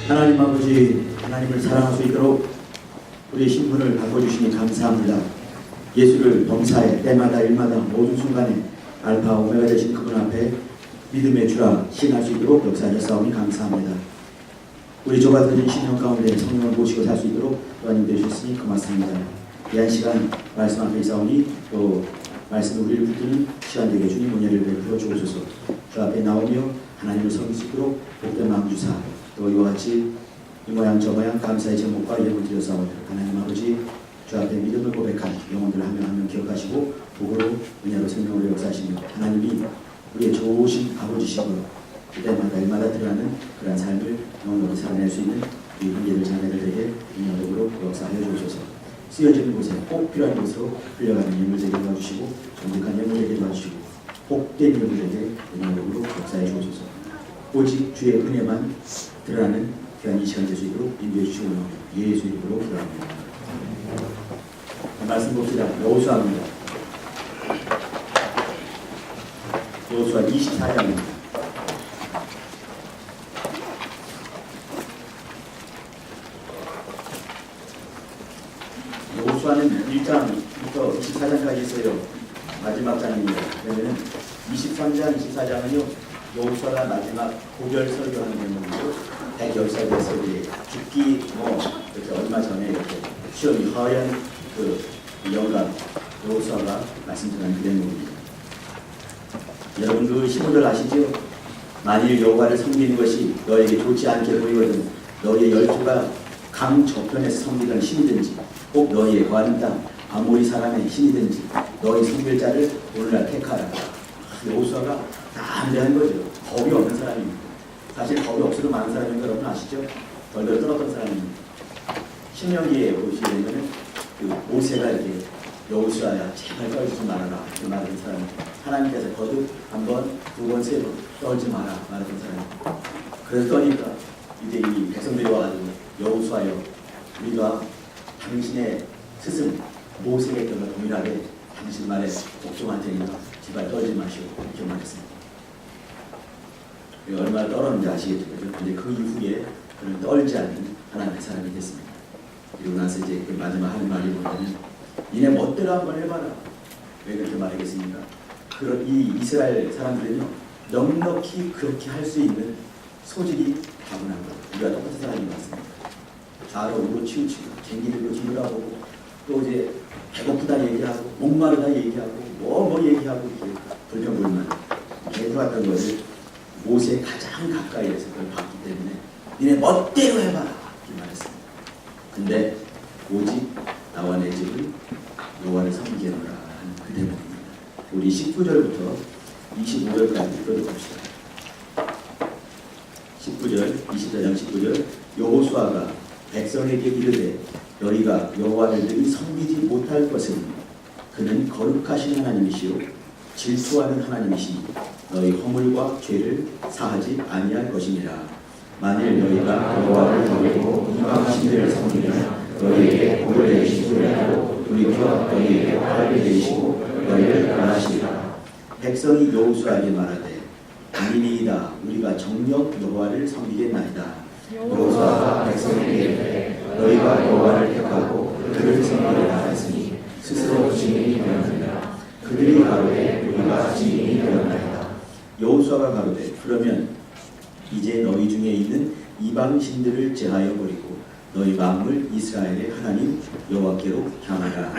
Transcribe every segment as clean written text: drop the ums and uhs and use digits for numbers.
하나님 아버지, 하나님을 사랑할 수 있도록 우리의 신분을 바꿔주시니 감사합니다. 예수를 범사에 때마다 일마다 모든 순간에 알파 오메가 되신 그분 앞에 믿음의 주라 신할 수 있도록 역사하셨사오니 감사합니다. 우리 저 같은 신령 가운데 성령을 모시고 살 수 있도록 또한 되셨으니 고맙습니다. 귀한 시간 말씀 앞에 있사오니 또 말씀을 우리를 붙드는 시간 되게 주님 은혜를 베풀어 주옵소서. 주 앞에 나오며 하나님을 섬길 수 있도록 복된 마음 주사 또 이와 같이 이 모양 저 모양 감사의 제목과 예물 드렸사오니 하나님 아버지 주 앞에 믿음을 고백한 영혼들 한 명 한 명 기억하시고 복으로 은혜로 생명으로 역사하시며 하나님이 우리의 좋으신 아버지시고 그때마다 일마다 드러나는 그러한 삶을 영원히 살아낼 수 있는 우리 형제들 자매들에게 은혜로 역사하여 주옵소서. 쓰여지는 곳에 꼭 필요한 곳으로 흘려가는 예물들에게 도와주시고 정직한 예물에게 도와주시고 복된 예물에게 은혜로 역사해 주옵소서. 오직 주의 은혜만 드러나는 귀한 이 시간 될 수 있도록 인도해 주시고 예수 이름으로 기도합니다. 말씀 봅시다. 여호수아입니다. 여호수아 24장입니다. 여호수아는 1장부터 24장까지 있어요. 마지막 장입니다. 그러면 23장, 24장은요 여호수아가 마지막 고별 설교하는 내용이고 110살 돼서 죽기 이렇게 얼마 전에 이렇게 시험이 허연 그 영감 여호수아가 말씀 전하는 그 내용입니다. 여러분 그 시문들 아시죠? 만일 여호와를 섬기는 것이 너에게 좋지 않게 보이거든 너희의 열조가 강 저편에서 섬기던 신이든지 꼭 너희의 거하는 땅 아모리 사람의 신이든지 너희 섬길 자를 오늘날 택하라. 여호수아가 다 안대한 거죠. 겁이 없는 사람입니다. 사실 겁이 없어도 많은 사람인 거 여러분 아시죠? 덜덜 떨었던 사람입니다. 신명기에 보시게 되면 그 모세가 이렇게 여호수아야 제발 떨지 말아라 그 말하는 사람 하나님께서 거듭 한 번, 두 번, 세 번 떨지 마라 말하는 사람. 그래서 떠니까 이제 이 백성들이 와가지고 여호수아여 우리가 당신의 스승 모세의 뜻과 동일하게 당신 말에 복종할 테니까 제발 떨지 마시오 이렇게 말했습니다. 얼마나 떨었는지 아시겠죠? 근데 그 이후에 그는 떨지 않는 하나님의 사람이 됐습니다. 그리고 나서 이제 그 마지막 하는 말이 뭐냐면 니네 멋대로 한번 해봐라. 왜 그렇게 말하겠습니까? 그런 이 이스라엘 사람들은요 넉넉히 그렇게 할 수 있는 소질이 타고난 거예요. 우리가 똑같은 사람이 맞습니다. 좌로 우로 치우치고 갱기들고 뒤돌아보고 또 이제 배고프다 얘기하고 목마르다 얘기하고 뭐 얘기하고 이렇게 불평불만 해왔던 것을 모세의 가장 가까이에서 그걸 봤기 때문에 니네 멋대로 해봐라 이렇게 말했습니다. 근데 오직 나와 내 집을 여호와를 섬기게 하노라 하는 그 대목입니다. 우리 19절부터 25절까지 읽어봅시다. 19절, 24장 19절 여호수아가 백성에게 이르되 너희가 여호와를 능히 섬기지 못할 것은 그는 거룩하신 하나님이시요 질투하는 하나님이시니 너희 허물과 죄를 사하지 아니할 것이니라. 만일 너희가 여호와를 섬기고 이방 신들을 섬기면 너희에게 복을 내리시고 돌이켜 너희에게 화를 내리시고 너희를 멸하시리라. 백성이 여호수아에게 말하되 아니니이다 우리가 정녕 여호와를 섬기겠나이다. 여호수아가 백성에게 이르되 너희가 여호와를 택하고 그를 섬기리라 했으니 스스로 증인이 되었느니라. 그들이 가로되 우리가 증인이 되었나이다. 여호수아가 가로되 그러면 이제 너희 중에 있는 이방 신들을 제하여 버리고 너희 마음을 이스라엘의 하나님 여호와께로 향하라.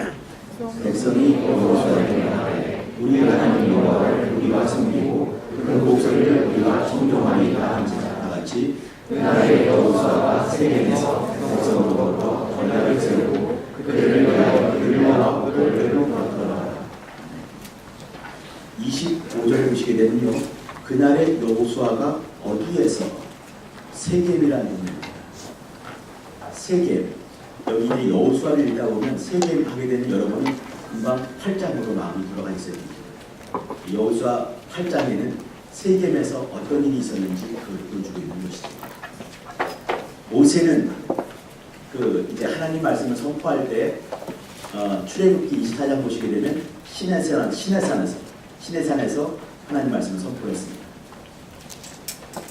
백성이 여호수아에게 말하되 우리 하나님 여호와를 우리가 섬기고 그 목소리를 우리가 청종하리이다 한지라. 다같이 그날에 여호수아가 세겜에서 백성으로부터 전략을 세우고 그들을 위하여 일모와 돌들로 불었더라. 25절 보시게 되면요 그날에 여호수아가 어디에서 세겜이라는 겁니다. 세겜 여기 이제 여호수아를 읽다 보면 세겜 하게 되는 여러분은 금방 8장으로 마음이 들어가 있어요. 여호수아 8장에는 세겜에서 어떤 일이 있었는지 그걸 보여주고 있는 것이죠. 모세는 그 이제 하나님 말씀을 선포할 때 출애굽기 24장 보시게 되면 시내산에서 하나님 말씀을 선포했습니다.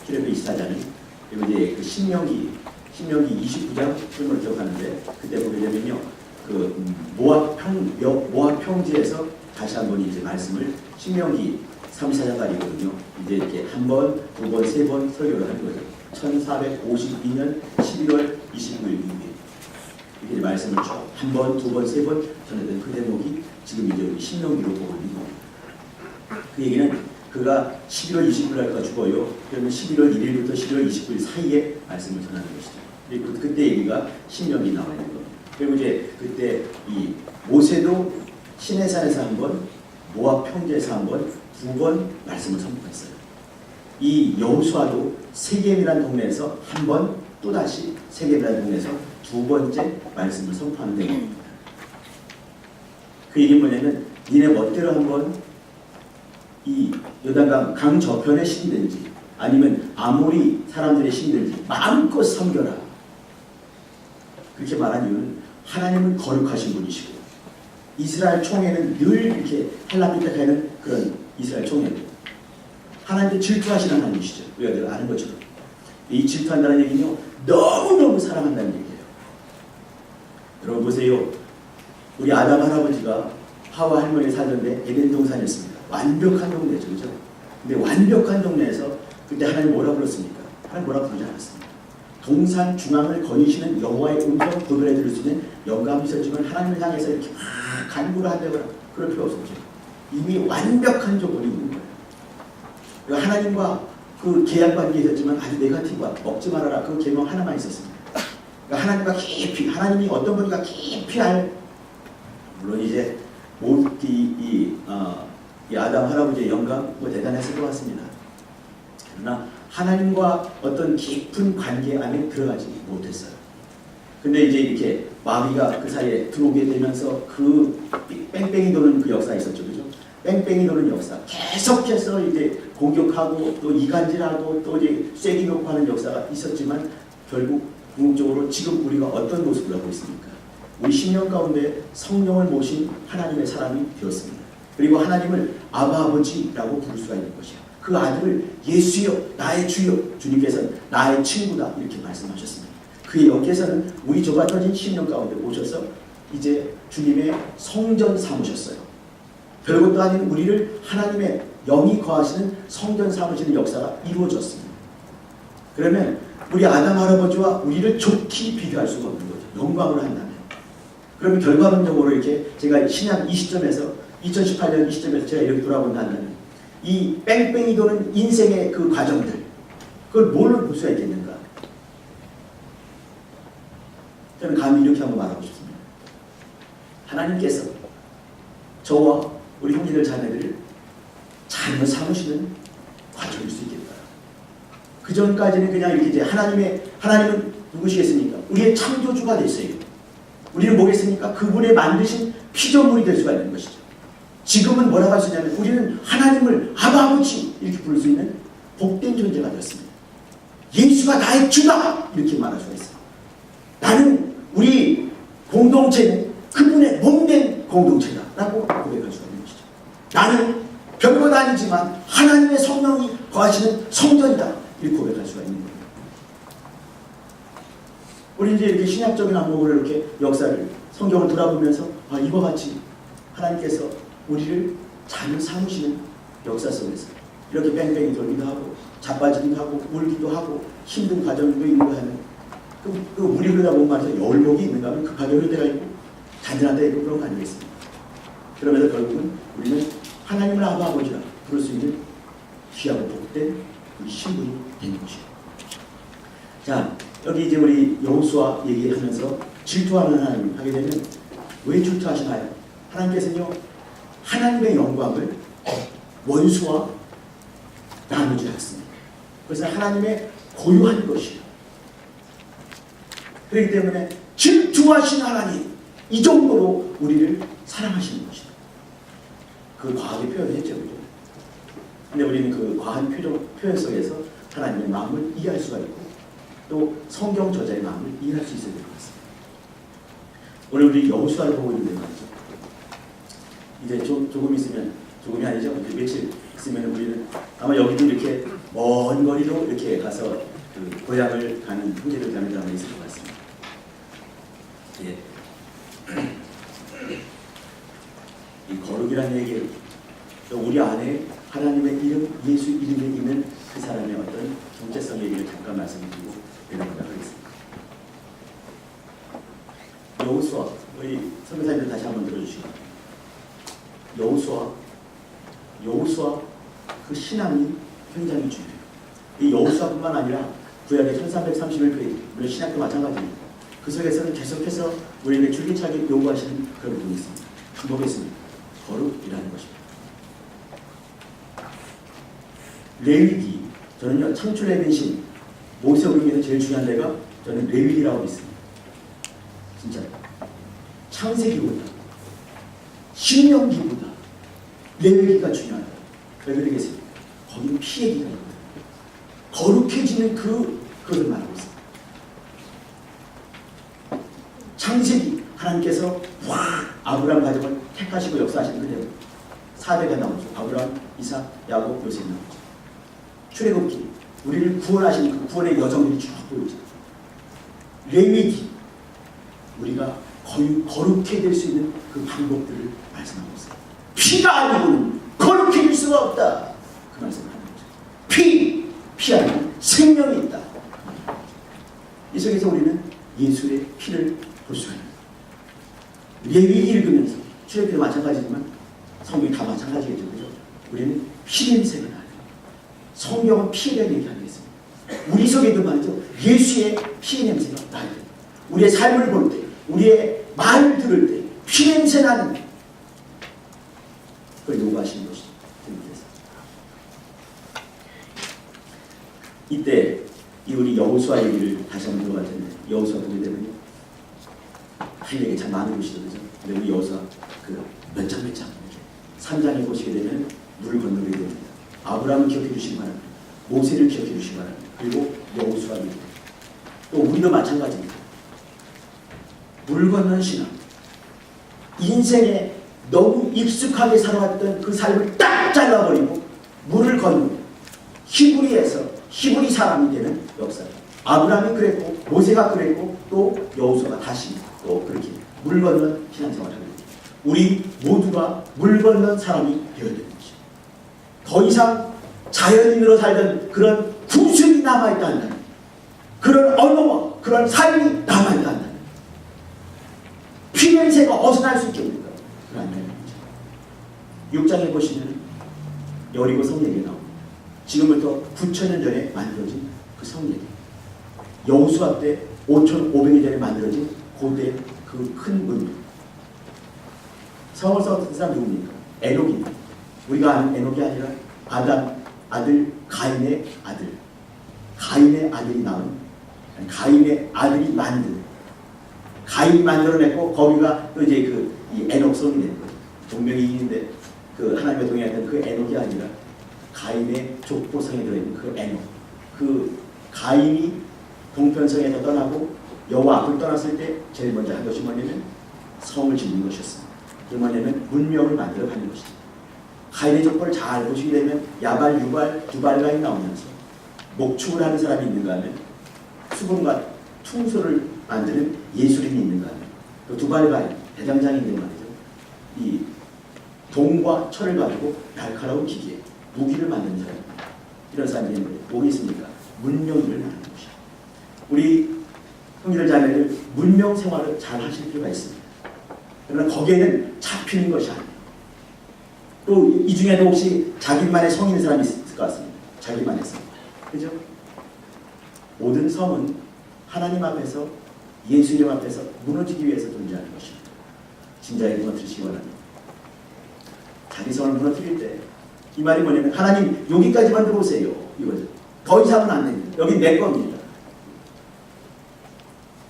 출애굽기 24장은 그리고 이제 그 신명기 29장 을 기억하는데 그때 보게 되면요, 그 모압 평지에서 다시 한번 이제 말씀을 신명기 34장까지거든요. 이제 이렇게 한 번, 두 번, 세 번 설교를 하는 거죠. 1452년 11월 29일 이후에 이렇게 말씀을 쭉 한 번, 두 번, 세 번 전했던 그 대목이 지금 이제 우리 신명기로 보고 있는 겁니다. 그 얘기는 그가 11월 29일 날까 죽어요. 그러면 11월 1일부터 11월 29일 사이에 말씀을 전하는 것이죠. 그리고 그때 얘기가 신명기 나와 있는 겁니다. 그리고 이제 그때 이 모세도 시내산에서 한 번, 모압 평지에서 한 번, 두 번 말씀을 선포했어요. 이 여호수아도 세겜이라는 동네에서 한 번, 또다시 세겜이라는 동네에서 두 번째 말씀을 선포하는 대목입니다. 그 얘기는 뭐냐면 니네 멋대로 한번 이 요단강 강 저편의 신든지 아니면 아모리 사람들의 신든지 마음껏 섬겨라. 그렇게 말한 이유는 하나님은 거룩하신 분이시고 이스라엘 총회는 늘 이렇게 헬라피타카에는 그런 이스라엘 총회들 하나님께 질투하시는 하나님이시죠. 우리가 늘 아는 것처럼 이 질투한다는 얘기는요 너무너무 사랑한다는 얘기예요. 여러분 보세요. 우리 아담 할아버지가 하와 할머니 살던데 에덴 동산이었습니다. 완벽한 동네죠, 그죠? 근데 완벽한 동네에서 그때 하나님 뭐라 불렀습니까? 하나님 뭐라 부르지 않았습니다. 동산 중앙을 거니시는 여호와의 음성 구별해 들을 수 있는 영감이 있었지만 하나님을 향해서 이렇게 막 간구를 한다거나 그럴 필요 없었죠. 이미 완벽한 조건이 있는 거예요. 하나님과 그 계약 관계에 있었지만 아주 네거티브한 먹지 말아라 그 계명 하나만 있었습니다. 그러니까 하나님과 깊이 하나님이 어떤 분인가 깊이 알 물론 이제 이 아담 할아버지의 영감 뭐 대단했을 것 같습니다. 그러나 하나님과 어떤 깊은 관계 안에 들어가지 못했어요. 근데 이제 이렇게 마귀가 그 사이에 들어오게 되면서 그 뺑뺑이 도는 그 역사가 있었죠, 그죠? 뺑뺑이 도는 역사 계속해서 이제 공격하고 또 이간질하고 또 이제 쐐기 놓고 하는 역사가 있었지만 결국 궁극적으로 지금 우리가 어떤 모습을 하고 있습니까? 우리 10년 가운데 성령을 모신 하나님의 사람이 되었습니다. 그리고 하나님을 아바 아버지라고 부를 수가 있는 것이요. 그 아들을 예수여 나의 주여 주님께서는 나의 친구다 이렇게 말씀하셨습니다. 그의 영께서는 우리 좁아터진 10년 가운데 오셔서 이제 주님의 성전 삼으셨어요. 별것도 아닌 우리를 하나님의 영이 거하시는 성전 삼으시는 역사가 이루어졌습니다. 그러면 우리 아담 할아버지와 우리를 좋게 비교할 수가 없는 거죠. 영광을 한다면. 그러면 결과론적으로 이렇게 제가 신약 20점에서 2018년 20점에서 제가 이렇게 돌아본다면 이 뺑뺑이 도는 인생의 그 과정들 그걸 뭘로 볼 수가 있겠는가? 저는 감히 이렇게 한번 말하고 싶습니다. 하나님께서 저와 우리 형제들 자매들을 자녀 삼으시는 과정일 수 있겠다. 그 전까지는 그냥 이렇게 이제 하나님은 누구시겠습니까? 우리의 창조주가 됐어요. 우리는 뭐겠습니까? 그분의 만드신 피조물이 될 수가 있는 것이죠. 지금은 뭐라고 할 수 있냐면 우리는 하나님을 아바 아버지 이렇게 부를 수 있는 복된 존재가 되었습니다. 예수가 나의 주다 이렇게 말할 수가 있어요. 나는 우리 공동체는 그분의 몸된 공동체다라고 고백할 수가 있는 것이죠. 나는 별것 아니지만 하나님의 성령이 거하시는 성전이다 이렇게 고백할 수가 있는 거예요. 우리 이제 이렇게 신약적인 안목으로 이렇게 역사를 성경을 돌아보면서 이와 같이 하나님께서 우리를 자녀 삼으시는 역사 속에서 이렇게 뺑뺑이 돌기도 하고 자빠지기도 하고 울기도 하고 힘든 과정도 있는 거 하는 그 물이 흐르다 보면 말이죠. 열목이 있는가 하면 급하게 흐를 때가 있고 잔잔한 때가 있고 그런 거 아니겠습니까? 그러면서 결국은 우리는 하나님을 아바 아버지라 부를 수 있는 귀하고 복된 우리 신분이 되는 것이에요. 자, 여기 이제 우리 여호수아 얘기하면서 질투하는 하나님 하게 되면 왜 질투하시나요? 하나님께서는요 하나님의 영광을 원수와 나누지 않습니다. 그래서 하나님의 고유한 것이에요. 그렇기 때문에 질투하신 하나님 이 정도로 우리를 사랑하시는 것이다. 그 과하게 표현했죠, 그죠? 근데 우리는 그 과한 표현 속에서 하나님의 마음을 이해할 수가 있고 또 성경 저자의 마음을 이해할 수 있어야 될 것 같습니다. 오늘 우리 여호수아를 보고 있는데 말이죠. 이제 조금 있으면 조금이 아니죠. 이제 며칠 있으면 우리는 아마 여기도 이렇게 먼 거리로 이렇게 가서 그 고향을 가는 형제들 자매들 한번 있을 것 같습니다. 예. 이 거룩이라는 얘기, 우리 안에 하나님의 이름, 예수 이름에 있는 그 사람의 어떤 정체성 얘기를 잠깐 말씀드리고 내려가도록 하겠습니다. 여호수아, 우리 선교사님들 다시 한번 들어주시고, 여호수아 그 신앙이 굉장히 중요해요. 이 여호수아뿐만 아니라 구약의 1331편 우리 신약도 마찬가지입니다. 그 속에서는 계속해서 우리에게 줄기차게 요구하시는 그런 부분이 있습니다. 뭐겠습니까? 거룩이라는 것입니다. 레위기, 저는요 창출의 변신, 모세오경에서 제일 중요한 데가 저는 레위기라고 믿습니다. 진짜 창세기보다 신명기보다 레위기가 중요하다. 왜 그러겠습니까? 거기는 피의 기가 있거든요. 거룩해지는 그것을 말하고 있습니다. 창세기, 하나님께서 아브라함 가족을 택하시고 역사하시는 그대로 4대가 나오죠. 아브라함, 이삭, 야곱, 요셉 나오죠. 출애굽기, 우리를 구원하시는 그 구원의 여정들이 쭉 보이죠. 레위기, 우리가 거룩해 될 수 있는 그 방법들을 말씀하고 있어요. 피가 아니고는 거룩해질 수가 없다. 그 말씀을 하는 거죠. 피 안에는 생명이 있다. 이 속에서 우리는 예수의 피를 볼 수가 있는 거예요. 레위기 읽으면서 출애굽기도 마찬가지지만 성경이 다 마찬가지겠죠. 그죠? 우리는 피 냄새가 나요. 성경은 피에 대한 얘기하고 있습니다. 우리 속에도 말이죠. 예수의 피의 냄새가 나요. 우리의 삶을 볼 때, 우리의 말을 들을 때 피 냄새 나는 그걸 요구하시는 것이죠. 이때 이 우리 여호수아 얘기를 다시 한번 들어갈 텐데, 여호수아 보게 되면 할 얘기 참 많은 곳이죠. 그죠? 근데 우리 여호수아 몇 장 이렇게 3장에 보시게 되면 물을 건너게 됩니다. 아브라함을 기억해 주시기 바랍니다. 모세를 기억해 주시기 바랍니다. 그리고 여호수아입니다. 또 우리도 마찬가지입니다. 물 건너는 신앙. 인생에 너무 익숙하게 살아왔던 그 삶을 딱 잘라버리고 물을 건너고 히브리 사람이 되는 역사예요. 아브라함이 그랬고 모세가 그랬고 또 여호수아가 다시 또 그렇게 물 건너는 신앙생활을 하게 됩니다. 우리 모두가 물 건너는 사람이 되어야 되는 것이죠. 더 이상 자연인으로 살던 그런 구습이 남아있다는, 그런 언어와 그런 삶이 남아있다는, 피 냄새가 어디서 날 수 있겠는가? 그런 거죠. 6장에 보시면 여리고 성 얘기 나옵니다. 지금부터 9,000년 전에 만들어진 그 성 얘기. 여호수아 때 5,500년 전에 만들어진 고대 그 큰 문명. 성을 썼던 사람 누굽니까? 에녹입니다. 우리가 아는 에녹이 아니라 아담 아들 가인의 아들. 가인의 아들이 낳은, 가인의 아들이 만든, 가인이 만들어냈고 거기가 또 이제 이 에녹성이 되는 거예요. 동명이 있는데 그 하나님의 동행했던 그 에녹이 아니라 가인의 족보성에 들어있는 그 에녹. 그 가인이 동편성에서 떠나고 여호와 앞을 떠났을 때 제일 먼저 한 것이 뭐냐면 성을 짓는 것이었습니다. 그게 뭐냐면 문명을 만들어가는 것이죠. 가인의 족보를 잘 보시게 되면 야발, 유발, 두발가이 나오면서 목축을 하는 사람이 있는가 하면 수금과 퉁소를 만드는 예술인이 있는가 하면 또 두발가이, 대장장이 있는 말이죠. 이 동과 철을 가지고 날카로운 기계, 무기를 만드는 사람입니다. 이런 사람이 있는 거예요. 뭐가 있습니까? 문명 일을 하는 것이죠. 우리 형제들 자매들 문명 생활을 잘 하실 필요가 있습니다. 그러나 거기에는 잡히는 것이 아니에요. 또 이 중에도 혹시 자기만의 성인 사람이 있을 것 같습니다. 자기만의 성. 그죠? 모든 성은 하나님 앞에서, 예수 이름 앞에서 무너지기 위해서 존재하는 것입니다. 진짜에 무너뜨리시기 바랍니다. 자기 성을 무너뜨릴 때 이 말이 뭐냐면 하나님 여기까지만 들어오세요. 이거죠. 더 이상은 안 됩니다. 여기 내 겁니다.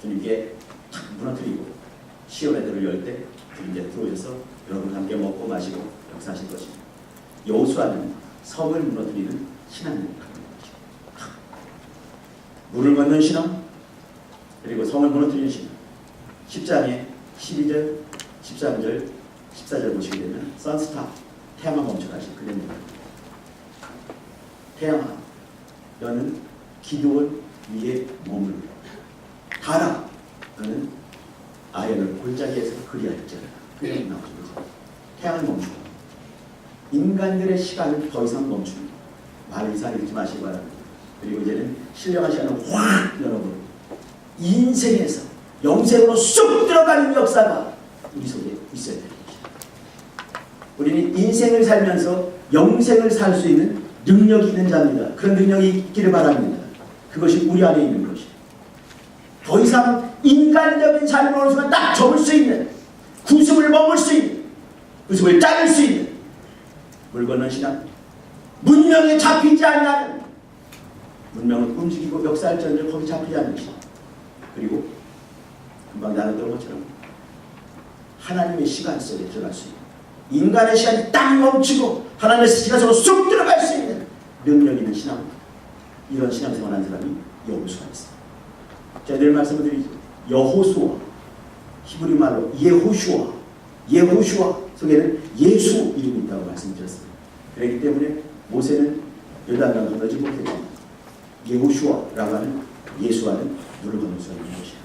주님께 탁 무너뜨리고 시온의 열 때 이제 들어오셔서 여러분 함께 먹고 마시고 역사하실 것입니다. 여호수아는 성을 무너뜨리는 신앙을 갖는 것입니다. 물을 건넌 신앙, 그리고 성을 무너뜨리는 신앙. 10장에 12절, 13절, 14절 보시게 되면 선스타, 태양아 멈춰다시 그랬습니다. 태양아, 너는 기도원 위에 머물러 가라. 너는 아연을 골짜기에서 그리할지어다. 그게 나오는 거죠. 태양을 멈추고 인간들의 시간을 더 이상 멈춥니다. 말을 이상하게 읽지 마시기 바랍니다. 그리고 이제는 신령한 시간을 확 열어버리고 인생에서 영생으로 쑥 들어가는 역사가 우리 속에 있어야 되는 것입니다. 우리는 인생을 살면서 영생을 살 수 있는 능력이 있는 자입니다. 그런 능력이 있기를 바랍니다. 그것이 우리 안에 있는 것입니다. 더 이상 인간적인 삶을 어느 순간 딱 접을 수 있는, 구습을 머물 수 있는, 구습을 자를 수 있는 물 건넌 신앙, 문명에 잡히지 않는, 문명은 움직이고 역사할지언정 거기 잡히지 않는 것입니다. 그리고 금방 나눴던 것처럼 하나님의 시간 속에 들어갈 수 있는, 인간의 시간이 딱 멈추고 하나님의 시간 속으로 쑥 들어갈 수 있는 능력 있는 신앙입니다. 이런 신앙생활하는 사람이 여호수아가 있습니다. 제가 늘 말씀을 드리죠. 여호수아, 히브리 말로 예호슈아 속에는 예수 이름이 있다고 말씀드렸습니다. 그렇기 때문에 모세는 요단강을 건너지 못했지만 예호슈아라고 하는 예수와는 물을 건널 수 있는 것이에요.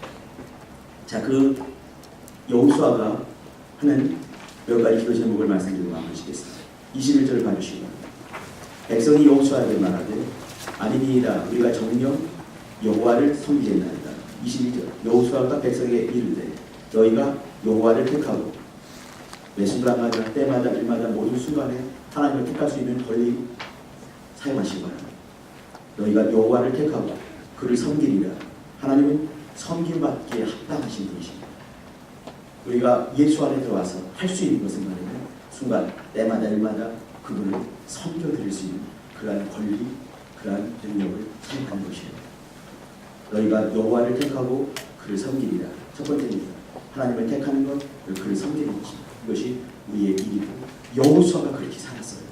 자, 그 여호수아가 하는 몇 가지 기도 제목을 말씀드리고 마무리하시겠습니다. 21절을 봐주시기 바랍니다. 백성이 여호수아에게 말하되 아니니이다 우리가 정녕 여호와를 섬기겠나이다. 22절 여호수아가 백성에게 이르되 너희가 여호와를 택하고 매 순간마다 때마다 일마다 모든 순간에 하나님을 택할 수 있는 권리 사용하시기 바랍니다. 너희가 여호와를 택하고 그를 섬기리라. 하나님은 섬김받기에 합당하신 분이십니다. 우리가 예수 안에 들어와서 할 수 있는 것은 말이면 순간 때마다 일마다 그분을 섬겨드릴 수 있는 그러한 권리, 그러한 능력을 사용하는 것이에요. 너희가 여호와를 택하고 그를 섬기리라. 첫 번째입니다. 하나님을 택하는 것, 그를 섬기는 것입니다. 이것이 우리의 일이고 여호수아가 그렇게 살았어요.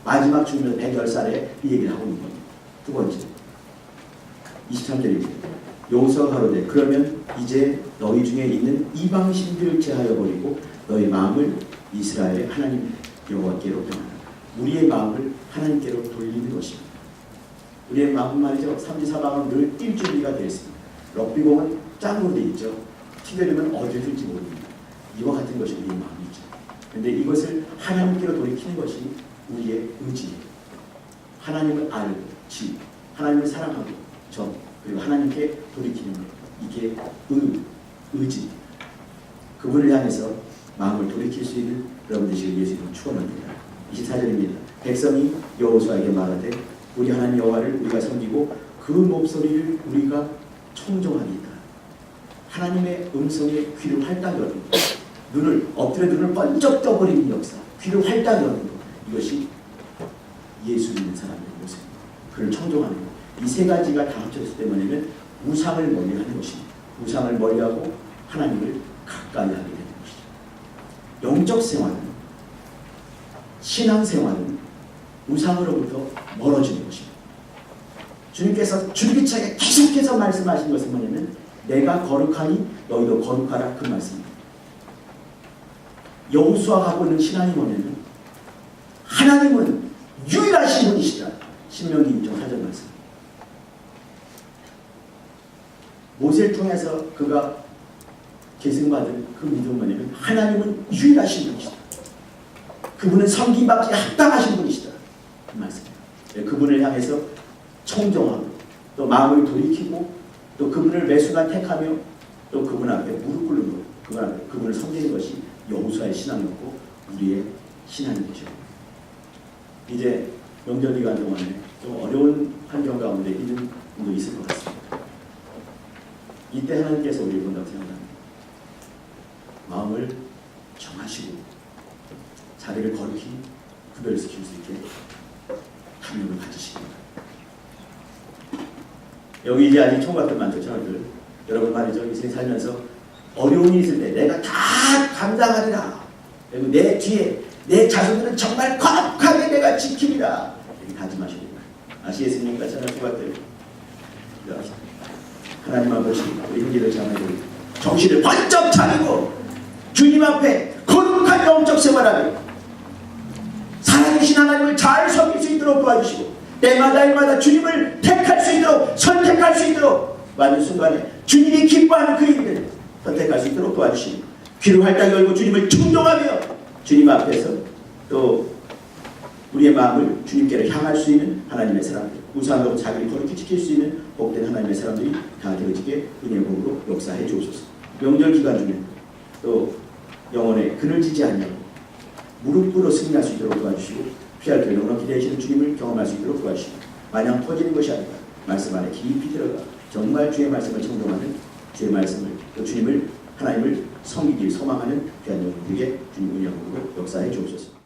마지막 죽으면 110살에 이 얘기를 하고 있는 겁니다. 두 번째 23절입니다. 여호수아가 가로되 그러면 이제 너희 중에 있는 이방신들을 제하여 버리고 너희 마음을 이스라엘의 하나님 여호와께로 변하라. 우리의 마음을 하나님께로 돌리는 것입니다. 우리의 마음 말이죠. 삼지사방은 늘 뛸 준비가 되어 있습니다. 럭비공은 짱으로 되어 있죠. 튀겨내면 어디를 뛸지 모릅니다. 이와 같은 것이 우리의 마음이죠. 그런데 이것을 하나님께로 돌이키는 것이 우리의 의지예요. 하나님을 알고 지, 하나님을 사랑하고 정, 그리고 하나님께 돌이키는 것. 이게 의지. 그분을 향해서 마음을 돌이킬 수 있는 여러분 되시길 예수님은 축원합니다. 24절입니다. 백성이 여호수아에게 말하되 우리 하나님 여호와를 우리가 섬기고 그 목소리를 우리가 청종하리이다. 하나님의 음성에 귀를 활짝 여는 것, 눈을 엎드려 눈을 번쩍 떠버리는 역사, 귀를 활짝 여는 것, 이것이 예수 믿는 사람의 모습입니다. 그를 청종하는 것. 이 세 가지가 다 합쳐졌을 때 뭐냐면 우상을 멀리하는 것입니다. 우상을 멀리하고 하나님을 가까이 하게 되는 것이죠. 영적 생활은, 신앙생활은 우상으로부터 멀어지는 것입니다. 주님께서 줄기차게 계속해서 말씀하신 것은 뭐냐면 내가 거룩하니 너희도 거룩하라, 그 말씀입니다. 여호수아가 하고 있는 신앙이 뭐냐면 하나님은 유일하신 분이시다. 신명기 2장 4절 말씀. 모세를 통해서 그가 계승받은 그 믿음은 뭐냐면 하나님은 유일하신 분이시다. 그분은 섬김받기에 합당하신 분이시다. 그 말씀입니다. 그분을 향해서 청정하고 또 마음을 돌이키고 또 그분을 매 순간 택하며 또 그분 앞에 무릎 꿇는 것, 그분 앞에 그분을 섬기는 것이 여호수아의 신앙이었고 우리의 신앙인 것이죠. 이제 명절 기간 동안에 좀 어려운 환경 가운데 있는 분도 있을 것 같습니다. 이때 하나님께서 우리를 본다고 생각합니다. 마음을 정하시고 자리를 거룩히 구별시킬 수 있게 탐욕을 가지시기 바랍니다. 여기 이제 아직 총각들 많죠, 저들. 여러분 말이죠. 인생 살면서 어려움이 있을 때 내가 다 감당하리라. 그리고 내 뒤에 내 자손들은 정말 거룩하게 내가 지키리라. 이렇게 다짐하시기 바랍니다. 아시겠습니까? 저는 총각들. 하나님 아버지, 우리 형제들 자매들 정신을 번쩍 차리고 주님 앞에 거룩한 영적 생활하며 살아계신 하나님을 잘 섬길 수 있도록 도와주시고 때마다 주님을 택할 수 있도록, 선택할 수 있도록, 맞는 순간에 주님이 기뻐하는 그 일을 선택할 수 있도록 도와주시고, 귀를 활짝 열고 주님을 충동하며 주님 앞에서 또 우리의 마음을 주님께로 향할 수 있는 하나님의 사람들, 우상으로 자기를 거룩히 지킬 수 있는 복된 하나님의 사람들이 다 되어지게 은혜의 복으로 역사해 주옵소서. 명절 기간 중에 또 영혼에 그늘지지 않냐고 무릎 꿇어 승리할 수 있도록 도와주시고, 피할 길을 오늘 기대하시는 주님을 경험할 수 있도록 도와주시고, 마냥 터지는 것이 아니라 말씀 안에 깊이 들어가 정말 주의 말씀을 청동하는, 주의 말씀을 또 주님을, 하나님을 섬기길 소망하는 귀한 영혼들에게 주님 은혜의 복으로 역사해 주옵소서.